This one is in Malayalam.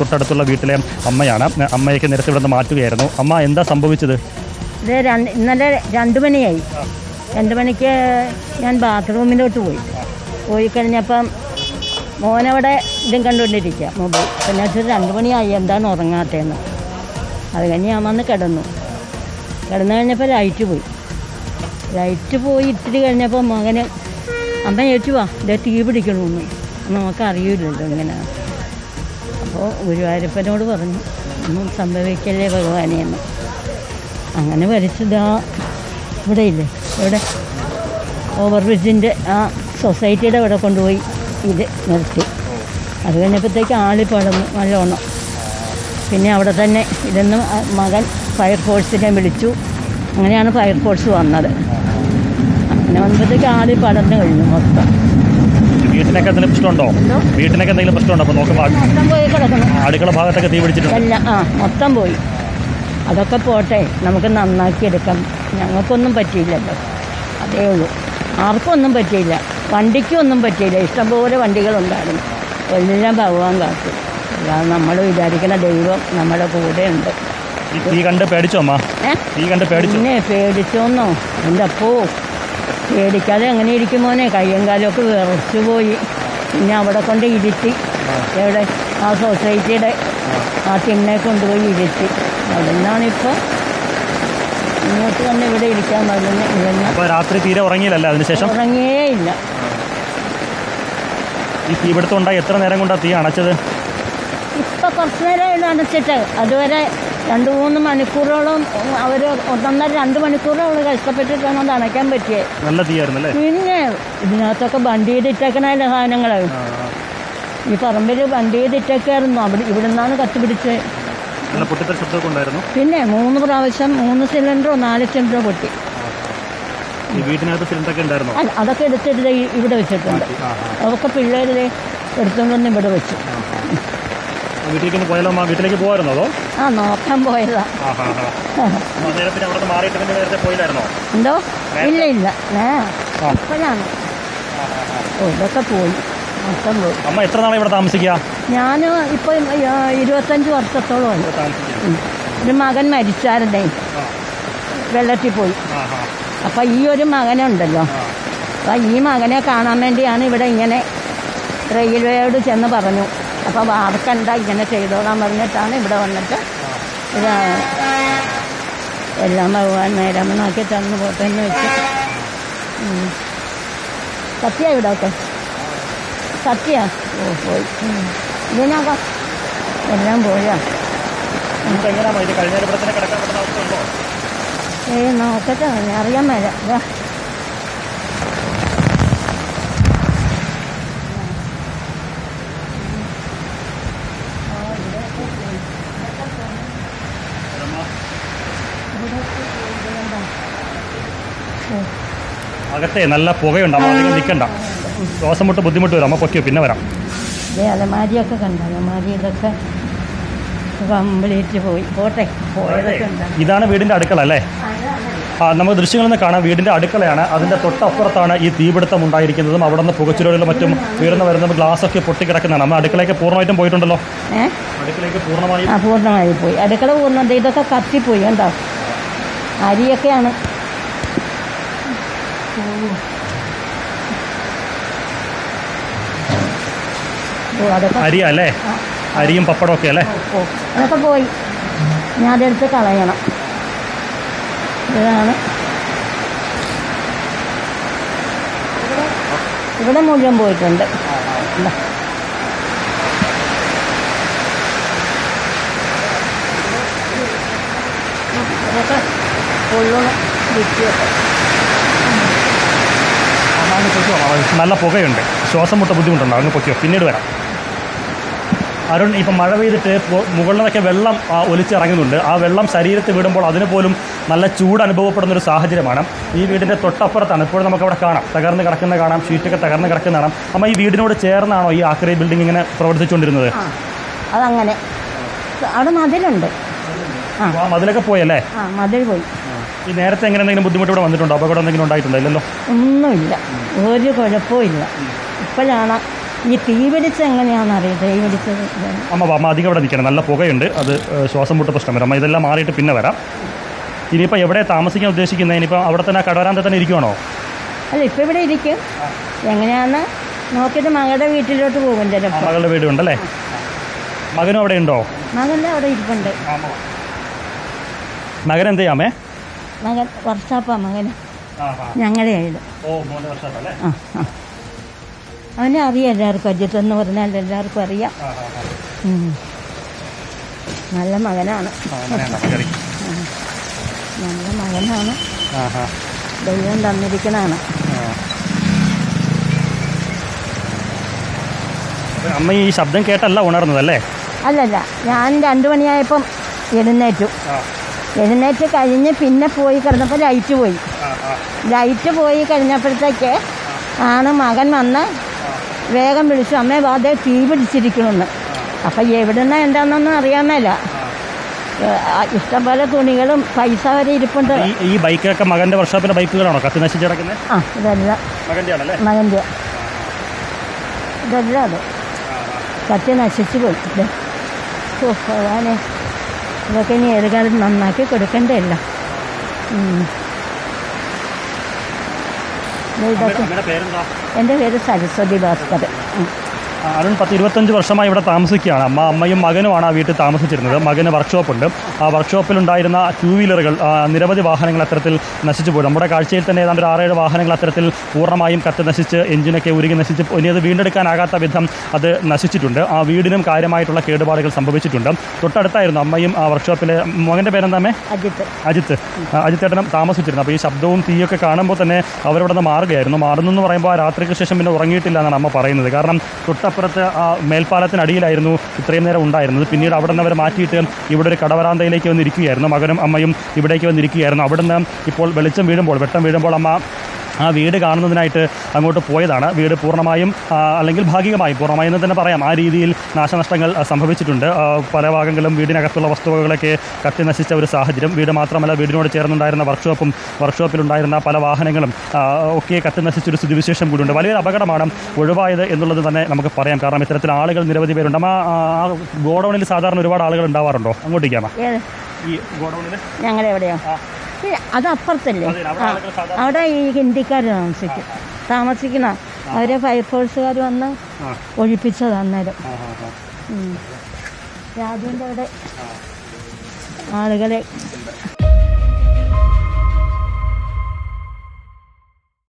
തൊട്ടടുത്തുള്ള വീട്ടിലെ അമ്മയാണ്. അമ്മയൊക്കെ നേരത്തെ ഇവിടെ നിന്ന് മാറ്റുകയായിരുന്നു. അമ്മ, എന്താ സംഭവിച്ചത്? ഇത് ഇന്നലെ 2 മണിയായി. 2 മണിക്ക് ഞാൻ ബാത്റൂമിലോട്ട് പോയി കഴിഞ്ഞപ്പം മോനവിടെ ഇതും കണ്ടുകൊണ്ടിരിക്കുക മൊബൈൽ. അപ്പം ഞാൻ 2 മണിയായി എന്താണ് ഉറങ്ങാത്തതെന്ന്. അത് കഴിഞ്ഞ് ഞാൻ വന്ന് കിടന്നു കഴിഞ്ഞപ്പോൾ ലൈറ്റ് പോയി ഇത്തിരി കഴിഞ്ഞപ്പോൾ മകന് അമ്മ ചോദിച്ചു വാ ഇതേ തീ പിടിക്കണമെന്ന്. നമുക്കറിയില്ലല്ലോ ഇങ്ങനെയാണ്. അപ്പോൾ ഗുരുവായൂരപ്പനോട് പറഞ്ഞു ഒന്നും സംഭവിക്കല്ലേ ഭഗവാനെയെന്ന്. അങ്ങനെ വരച്ചതാ ഇവിടെ ഇല്ലേ, ഇവിടെ ഓവർ ബ്രിഡ്ജിൻ്റെ ആ സൊസൈറ്റിയുടെ ഇവിടെ കൊണ്ടുപോയി ഇത് നിർത്തി. അത് കഴിഞ്ഞപ്പോഴത്തേക്ക് ആളി പടർന്നു നല്ലോണം. പിന്നെ അവിടെ തന്നെ ഇതെന്ന് മകൻ ഫയർഫോഴ്സിനെ വിളിച്ചു. അങ്ങനെയാണ് ഫയർഫോഴ്സ് വന്നത്. അങ്ങനെ വന്നപ്പോഴത്തേക്ക് ആളി പടർന്നു കഴിഞ്ഞു മൊത്തം. വീട്ടിനൊക്കെ എന്തെങ്കിലും പ്രശ്നമുണ്ടോ? വീട്ടിനൊക്കെ എന്തെങ്കിലും പ്രശ്നമുണ്ടോ? അപ്പോൾ നോക്കുമ്പോൾ മൊത്തം പോയി കിടക്കണം. അടുക്കള ഭാഗത്തൊക്കെ തീ പിടിച്ചിട്ടുണ്ട്. എല്ലാം മൊത്തം പോയി. അതൊക്കെ പോട്ടെ, നമുക്ക് നന്നാക്കിയെടുക്കാം. ഞങ്ങൾക്കൊന്നും പറ്റിയില്ലല്ലോ, അതേ ഉള്ളൂ. ആർക്കൊന്നും പറ്റിയില്ല, വണ്ടിക്കും ഒന്നും പറ്റിയില്ല. ഇഷ്ടംപോലെ വണ്ടികളുണ്ടായിരുന്നു. എല്ലാം ഭഗവാൻ കാത്തു. അല്ലാതെ നമ്മൾ വിചാരിക്കുന്ന ദൈവം നമ്മുടെ കൂടെ ഉണ്ട്. തീ കണ്ട് പേടിച്ചോ അമ്മ? തീ കണ്ട് പേടിച്ചു? പിന്നെ പേടിച്ചോന്നോ, എൻ്റെ അപ്പോ പേടിക്കാതെ എങ്ങനെ ഇരിക്കുമോനെ. കയ്യും കാലമൊക്കെ വിറച്ചു പോയി. പിന്നെ അവിടെ കൊണ്ട് ഇരുത്തി, എവിടെ ആ സൊസൈറ്റിയുടെ ആ തിണ്ണെ കൊണ്ടുപോയി ഇരുത്തി. അവിടെ നിന്നാണിപ്പോൾ ഇങ്ങോട്ട് തന്നെ ഇവിടെ ഇരിക്കാൻ പറഞ്ഞത്. അപ്പോൾ രാത്രി തീരെ ഉറങ്ങിയില്ലല്ലോ? അതിനുശേഷം ഉറങ്ങിയേ ഇല്ല. ഈ തീപിടുത്തം ഉണ്ടായി എത്ര നേരം കൊണ്ടാണ് തീ അണച്ചത്? ഇപ്പം കുറച്ച് നേരം അണച്ചിട്ട്. അതുവരെ 2-3 മണിക്കൂറോളം അവർ 1.5-2 മണിക്കൂറോളം കഷ്ടപ്പെട്ടിട്ടാണ് അത് അണയ്ക്കാൻ പറ്റിയത്. നല്ല തീയായിരുന്നല്ലേ? പിന്നെ ഇതിനകത്തൊക്കെ ബണ്ട് ചെയ്തിട്ടേക്കണല്ലേ സാധനങ്ങൾ. ഈ പറമ്പിൽ ബണ്ട് ചെയ്തിട്ടേക്കായിരുന്നു. ഇവിടെ നിന്നാണ് കത്തിപ്പിടിച്ചത്. പിന്നെ 3 പ്രാവശ്യം 3 സിലിണ്ടറോ 4 സിലിണ്ടറോ പൊട്ടി. അല്ല, അതൊക്കെ എടുത്തിട്ട് ഇവിടെ വെച്ചിട്ടുണ്ട്. അതൊക്കെ പിള്ളേരെ എടുത്തുകൊണ്ടൊന്നും ഇവിടെ വെച്ചു. വീട്ടിലേക്ക് പോകാറുന്നോ? നോക്കാൻ പോയതാ. എന്തോ? ഇല്ല ഇപ്പോഴാണ് ഇതൊക്കെ പോയി, മൊത്തം പോയി. അമ്മ എത്ര നാളെ ഇവിടെ താമസിക്കുക? ഞാൻ ഇപ്പോൾ 25 വർഷത്തോളമായി. ഒരു മകൻ മരിച്ചായിരുന്നേ, വെള്ളത്തിൽ പോയി. അപ്പം ഈ ഒരു മകനുണ്ടല്ലോ, അപ്പം ഈ മകനെ കാണാൻ വേണ്ടിയാണ് ഇവിടെ ഇങ്ങനെ റെയിൽവേയോട് ചെന്ന് പറഞ്ഞു. അപ്പോൾ വാർക്കണ്ട, ഇങ്ങനെ ചെയ്തോളാൻ പറഞ്ഞിട്ടാണ് ഇവിടെ വന്നിട്ട് എല്ലാം ഭഗവാൻ നേരമനാക്കി തന്നു പോട്ടെ എന്ന് വെച്ച്. സത്യ ഇവിടെയൊക്കെ സത്യ പോയി. ഇതിനകം എല്ലാം പോയാ. നോക്കട്ടെ, അറിയാൻ മേല. അകത്തെ നല്ല പുകയുണ്ട്. അമ്മ അധികം നിൽക്കണ്ട, ശ്വാസം മുട്ട് ബുദ്ധിമുട്ട് വരും. അമ്മ പൊക്കിയോ, പിന്നെ വരാം. അലമാരിയൊക്കെ കണ്ട, അലമാരി ഇതൊക്കെ കംപ്ലീറ്റ് പോയി. പോട്ടെ, പോയതൊക്കെ ഉണ്ട്. ഇതാണ് വീടിൻ്റെ അടുക്കള അല്ലേ? നമുക്ക് ദൃശ്യങ്ങളിൽ നിന്ന് കാണാം, വീടിൻ്റെ അടുക്കളയാണ്. അതിൻ്റെ തൊട്ടപ്പുറത്താണ് ഈ തീപിടുത്തം ഉണ്ടായിരിക്കുന്നതും അവിടെ നിന്ന് പുകച്ചുരുളും മറ്റും ഉയർന്നു വരുന്നതും ഗ്ലാസ്സൊക്കെ പൊട്ടിക്കിടക്കുന്നതാണ്. നമ്മൾ അടുക്കളയൊക്കെ പൂർണ്ണമായിട്ടും പോയിട്ടുണ്ടല്ലോ? അടുക്കളയൊക്കെ പൂർണ്ണമായി പോയി. അടുക്കള പൂർണ്ണ ഇതൊക്കെ കത്തിപ്പോയി. കണ്ടോ, അരിയൊക്കെയാണ്. അരിയാ അല്ലേ? അരിയും പപ്പടവും ഒക്കെ അല്ലേ? അതൊക്കെ പോയി. ഞാൻ അതെടുത്ത് കളയണം. ഇതാണ് ഇവിടെ മുഴുവൻ പോയിട്ടുണ്ട്. ഇതൊക്കെ കൊള്ളണം. നല്ല പുകയുണ്ട്, ശ്വാസം മുട്ട ബുദ്ധിമുട്ടുണ്ടോ? അങ്ങ് പൊക്കിയോ, പിന്നീട് വരാം. അരുൺ, ഇപ്പം മഴ പെയ്തിട്ട് മുകളിലൊക്കെ വെള്ളം ഒലിച്ചിറങ്ങുന്നുണ്ട്. ആ വെള്ളം ശരീരത്തിൽ വിടുമ്പോൾ അതിന് പോലും നല്ല ചൂട് അനുഭവപ്പെടുന്നൊരു സാഹചര്യമാണ്. ഈ വീടിൻ്റെ തൊട്ടപ്പുറത്താണ് ഇപ്പോൾ നമുക്കവിടെ കാണാം, തകർന്ന് കിടക്കുന്ന കാണാം, ഷീറ്റൊക്കെ തകർന്ന് കിടക്കുന്ന കാണാം. അമ്മ, ഈ വീടിനോട് ചേർന്നാണോ ഈ ആക്രി ബിൽഡിംഗ് ഇങ്ങനെ പ്രവർത്തിച്ചുകൊണ്ടിരുന്നത്? അതങ്ങനെ അവിടെ മതിലുണ്ട്. മതിലൊക്കെ പോയല്ലേ? മതിൽ പോയി. ഈ നേരത്തെ എങ്ങനെ എന്തെങ്കിലും ബുദ്ധിമുട്ട് ഇവിടെ വന്നിട്ടുണ്ടോ? അപകടം എന്തെങ്കിലും ഉണ്ടായിട്ടുണ്ടോ? ഇല്ലല്ലോ. ഒന്നുമില്ല, ഒരു കുഴപ്പവും ഇല്ല. ഇപ്പോഴാണ് ഈ തീ പിടിച്ച എങ്ങനെയാണെന്നറിയാം. തീ പിടിച്ചത് അമ്മ അധികം അവിടെ നിൽക്കണം, നല്ല പുകയുണ്ട്, അത് ശ്വാസം മുട്ട് പ്രശ്നം വരും. അമ്മ ഇതെല്ലാം മാറിയിട്ട് പിന്നെ വരാം. ഇനിയിപ്പോൾ എവിടെ താമസിക്കാൻ ഉദ്ദേശിക്കുന്നത്? ഇനിയിപ്പോൾ അവിടെ തന്നെ കടവരാന്ത തന്നെ ഇരിക്കുവാണോ? അല്ല, ഇപ്പം ഇവിടെ ഇരിക്കും. എങ്ങനെയാണെന്ന് നോക്കിയിട്ട് മകളുടെ വീട്ടിലോട്ട് പോകും ചിലപ്പോൾ. മകളുടെ വീട് ഉണ്ടല്ലേ? മകനും അവിടെ ഉണ്ടോ? മകൻ്റെ അവിടെ ഇരിപ്പുണ്ട്. മകൻ എന്ത് ചെയ്യാമേ? മകൻ വർഷാപ്പാ മകന്, ഞങ്ങളുടെ ആയത്. ആ ആ അവനെ അറിയാം എല്ലാവർക്കും. അജിത്തെന്ന് പറഞ്ഞാൽ എല്ലാവർക്കും അറിയാം. നല്ല മകനാണ്, നല്ല മകനാണ്, ദൈവം തന്നിരിക്കണാണ്. അമ്മ ഈ ശബ്ദം കേട്ടല്ല ഉണർന്നതല്ലേ? അല്ലല്ല, ഞാൻ 2 മണിയായപ്പം എഴുന്നേറ്റ് കഴിഞ്ഞ് പിന്നെ പോയി കിടന്നപ്പോൾ ലൈറ്റ് പോയി കഴിഞ്ഞപ്പോഴത്തേക്ക് ആണ് മകൻ വന്ന് വേഗം വിളിച്ചു, അമ്മേ വാതേ തീ പിടിച്ചിരിക്കണമെന്ന്. അപ്പം എവിടുന്ന എന്താണെന്നൊന്നും അറിയാൻ മേല. ഇഷ്ടംപോലെ തുണികളും പൈസ വരെ ഇരിപ്പുണ്ട്. ഈ ബൈക്കൊക്കെ മകൻ്റെ വർഷാപ്പിലെ ബൈക്കുകളാണോ കത്തി നശിച്ച് കിടക്കുന്നത്? ആ, ഇതെല്ലാം മകൻ്റെ. ഇതെല്ലാം അത് കത്തി നശിച്ചു പോയി. ഭഗവാനെ, ഇതൊക്കെ ഇനി ഏത് കാലം നന്നാക്കി കൊടുക്കണ്ടല്ല. എൻ്റെ പേര് സരസ്വതി ഭാസ്കർ. അരുൺ 10-25 വർഷമായി ഇവിടെ താമസിക്കുകയാണ്. അമ്മയും മകനുമാണ് ആ വീട്ടിൽ താമസിച്ചിരുന്നത്. മകന് വർക്ക്ഷോപ്പുണ്ട്. ആ വർക്ക്ഷോപ്പിലുണ്ടായിരുന്ന 2 വീലറുകൾ, നിരവധി വാഹനങ്ങൾ അത്തരത്തിൽ നശിച്ചു പോയി. നമ്മുടെ കാഴ്ചയിൽ തന്നെ ഏതാണ്ട് 6-7 വാഹനങ്ങൾ അത്തരത്തിൽ പൂർണ്ണമായും കത്തി നശിച്ച് എഞ്ചിനൊക്കെ ഉരുകി നശിച്ച് ഇനി അത് വീണ്ടെടുക്കാനാകാത്ത വിധം അത് നശിച്ചിട്ടുണ്ട്. ആ വീടിനും കാര്യമായിട്ടുള്ള കേടുപാടുകൾ സംഭവിച്ചിട്ടുണ്ട്. തൊട്ടടുത്തായിരുന്നു അമ്മയും ആ വർക്ക്ഷോപ്പിലെ. മകൻ്റെ പേരെന്താമേ? അജിത്തേട്ടനും താമസിച്ചിരുന്നു. അപ്പോൾ ഈ ശബ്ദവും തീയൊക്കെ കാണുമ്പോൾ തന്നെ അവരവിടെ നിന്ന് മാറുകയായിരുന്നു. മാറുന്നെന്ന് പറയുമ്പോൾ ആ രാത്രിക്ക് ശേഷം പിന്നെ ഉറങ്ങിയിട്ടില്ല എന്നാണ് അമ്മ പറയുന്നത്. കാരണം തൊട്ടപ്പുറത്ത് ആ മേൽപ്പാലത്തിനടിയിലായിരുന്നു ഇത്രയും നേരം ഉണ്ടായിരുന്നത്. പിന്നീട് അവിടെ നിന്ന് അവർ മാറ്റിയിട്ട് ഇവിടെ ഒരു കടവരാന്തയിലേക്ക് വന്നിരിക്കുകയായിരുന്നു. മകനും അമ്മയും ഇവിടേക്ക് വന്നിരിക്കുകയായിരുന്നു. അവിടെ നിന്ന് ഇപ്പോൾ വെളിച്ചം വീഴുമ്പോൾ അമ്മ ആ വീട് കാണുന്നതിനായിട്ട് അങ്ങോട്ട് പോയതാണ്. വീട് പൂർണ്ണമായും അല്ലെങ്കിൽ ഭാഗികമായും, പൂർണ്ണമായും എന്ന് തന്നെ പറയാം, ആ രീതിയിൽ നാശനഷ്ടങ്ങൾ സംഭവിച്ചിട്ടുണ്ട്. പല ഭാഗങ്ങളും വീടിനകത്തുള്ള വസ്തുവകളൊക്കെ കത്തി നശിച്ച ഒരു സാഹചര്യം. വീട് മാത്രമല്ല, വീടിനോട് ചേർന്നുണ്ടായിരുന്ന വർക്ക്ഷോപ്പിലുണ്ടായിരുന്ന പല വാഹനങ്ങളും ഒക്കെ കത്തി നശിച്ചൊരു സ്ഥിതിവിശേഷം കൂടിയുണ്ട്. വലിയൊരു അപകടമാണ് ഒഴിവായത് എന്നുള്ളത് തന്നെ നമുക്ക് പറയാം. കാരണം ഇത്തരത്തിൽ ആളുകൾ നിരവധി പേരുണ്ട്. ആ ഗോഡൗണിൽ സാധാരണ ഒരുപാട് ആളുകൾ ഉണ്ടാവാറുണ്ടോ? അങ്ങോട്ടേക്കാണ് ഈ ഗോഡൗണിൽ ഞങ്ങളുടെ എവിടെയോ? അത് അപ്പുറത്തല്ലേ? അവിടെ ഈ ഹിന്ദിക്കാർ താമസിക്കുന്ന അവരെ ഫയർഫോഴ്സുകാർ വന്ന് ഒഴിപ്പിച്ചത് അന്നേരം. രാജുവിൻ്റെ അവിടെ ആളുകളെ